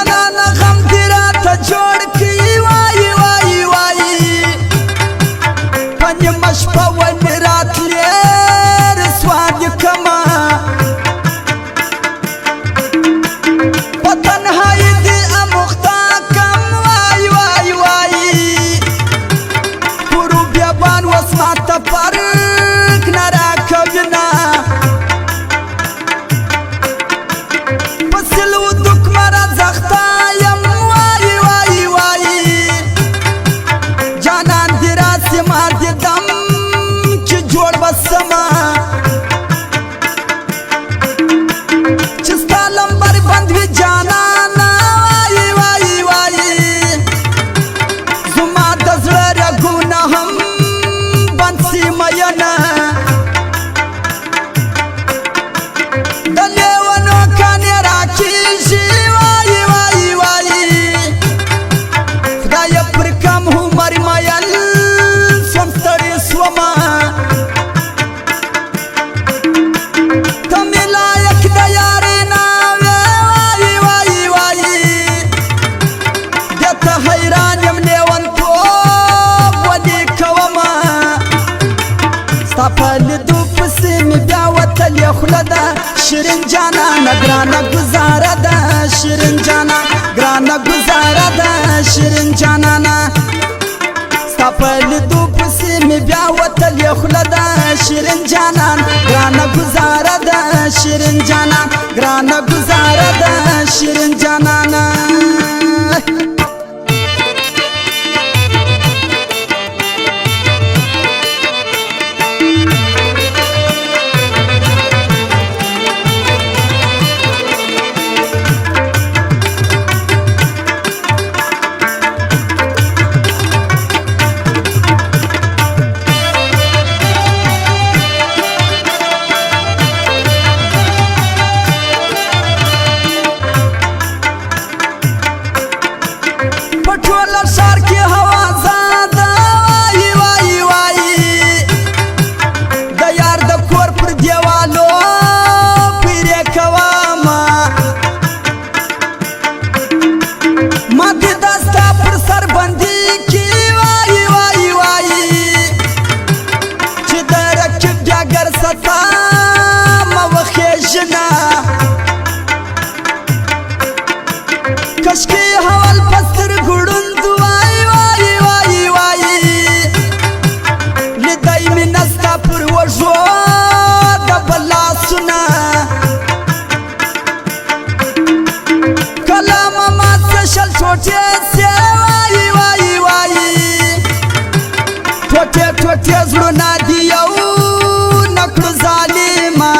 جانان غم دی راته جوړ کړي وایي وایي وایي په نیمه شپه ونې راتلې رسوا دې کمه په تنهایي دې اموخته کم وایي وایي وایي پرو بیابان وس ماته فرق نه راکوینه په سلو دکمه راځخته یم وایي وایي وایي جانان دې راسې ما دې دم چې جوړ به سمه چې ستا لمبر بند وي جانانه وایي وایي وایي زما د زړه رګونه هم بند سي مینه د لیونو کانې راکېږي وایي وایي وایي خدایه پر کم عمر مین سوم ستړې سومه ته مې لایق د یارې ناوې وایي وایي وایي دې ته حیران یم لیونتوب ولې کومه ستا په لیدو پسې مې بیا وتلې خوله ده شیرین جانانه ګرانه ګزاره ده شیرین جانه ګرانه ګزاره ده شیرین جانانه ستا په لیدو پسې مې بیا وتلې خوله ده شیرین جانان ګرانه ګزاره ده شیرین جانان ګرانه ګزاره ده شیرین جانانه په ټوله ښار کې هوا زاده وایي وایي وایي د یار د کور پر دیوالو پیرې کومه ما دې دا ستا پر سر بندي کې وایي وایي وایي چې د رقیب بیا ګر ستا مه وخېژنه کشکې حوال په سترګو ړوند وایي وایي وایي وایي لیدی مې نه ستا پر وږو د بل لاسونه کله مه مات شه شل ټوټې سې وایي وایي وایي ټوټې ټوټې زړونه دي یو نه کړو ظالمه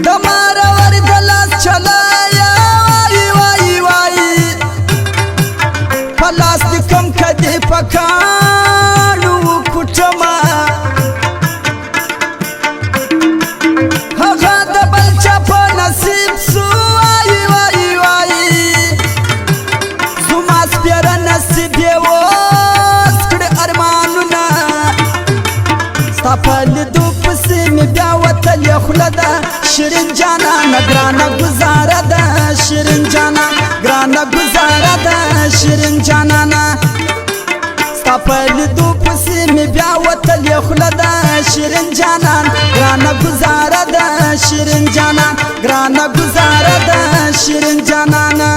د مارور د لاس چلایا وایي وایي وایي په لاس دې کم کدې په کاڼو وکوټمه هغه د بل چا په نصیب سو وایي وایي وایي زما سپېره نصیب یې اوس کړې ارمانونه ستا په لیدو پسې مې بیا وتلې خوله ده شیرین جانانه ګرانه ګزاره ده شیرین جانان ګرانه ګزاره ده شیرین جانانه ستا په لیدو پسې مې بیا وتلې خوله ده شیرین جانان ګرانه ګزاره ده شیرین جانان ګرانه ګزاره ده شیرین جانانه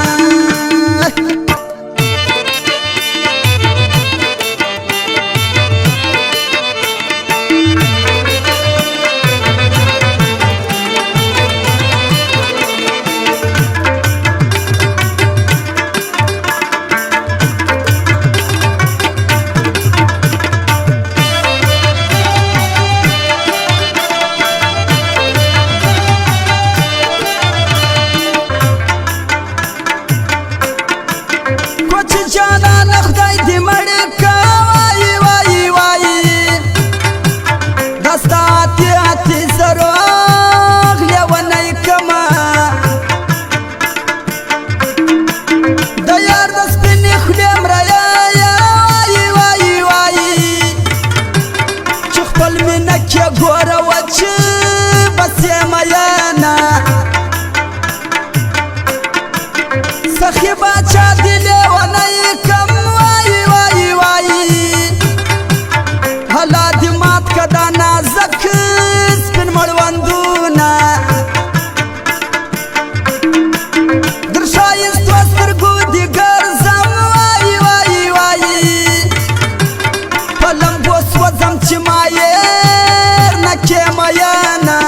سخی باچا دلی ونی کم وای وای وای حالا دی مات کدا نازک سپین مړوندونه در ښایستو سترګو دې ګرځم وای وای وای په لمبو سوځم چې مایر نه کې میینه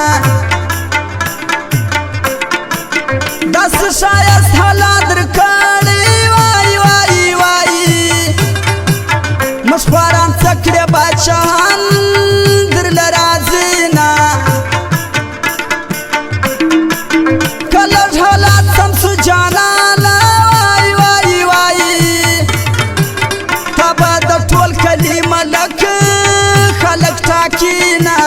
داسې ښایست حالا درکړی وای وای وای مشواران څه کړې باچاهان درله راځي نه که لږ حالات سم سو جانانه وای وای وای تا به د ټول کلي ملک خلک ټاکي نه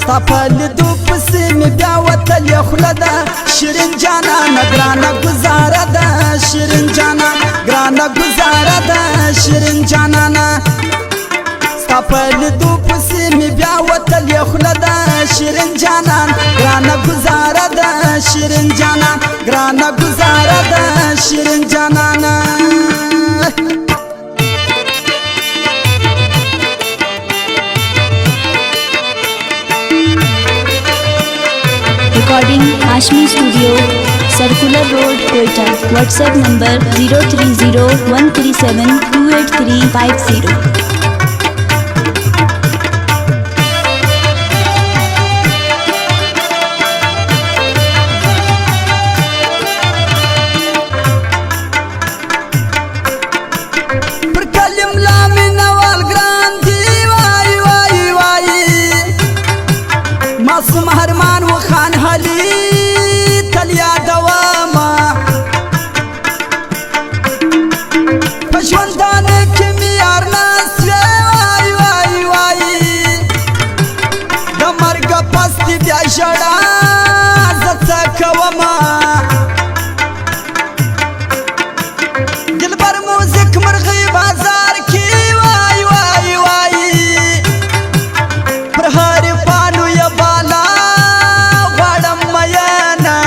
ستا په لیدو پسې مې بیا وتلې خوله ده شیرین جانانه ګرانه ګزاره ده شیرین جانان ګرانه ګزاره ده شیرین جانانه ستا په لیدو پسې مې بیا وتلې خوله ده شیرین جانان ګرانه ګزاره ده شیرین جانان ګرانه ګزاره ده شیرین جانانه Recording Ashmi Studio, Circular Road, Quetta. WhatsApp number 030-137-28350. پر کلم لامی نوال گران دی وای وای وای معصوم هرمان و خان حلی تل یادوما په ژوندانه کې مې یار نسوې وای وای وای د مرګه پس دې بیا ژړا زه څه کومه دلبر موزیک مرغی بازار کی وای وای وای پر هر پانو یا بالا غړم میانا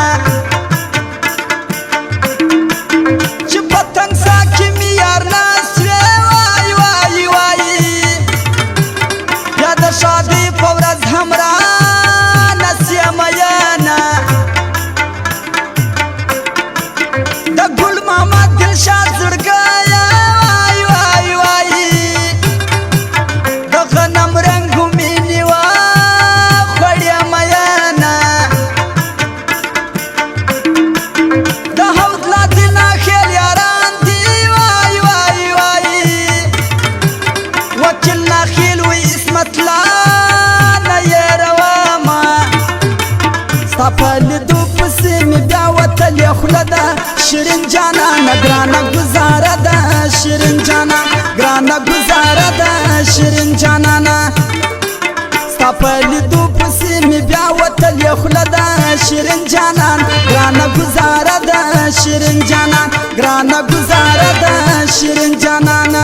چې پتنګ ساکي می یار ناسوې وای وای وای یا د شادي پورز همرا نسیا میانا د ګل محمد دلشاد زړګیا وای وای وای د غنم رنګ مې نیوا خړیا میانا د حوض لادنا خیل یاران دی وای وای وای وکیل ناخیل وی اسمت لا نه یروما ستا په لیدو پسې مې بیا وتلې خوله ده شیرین جانانه ګرانه ګزاره ده شیرین جانان ګرانه ګزاره ده شیرین جانانه ستا په لیدو پسې مې بیا وتلې خوله ده شیرین جانان ګرانه ګزاره ده شیرین جانان ګرانه ګزاره ده شیرین جانانه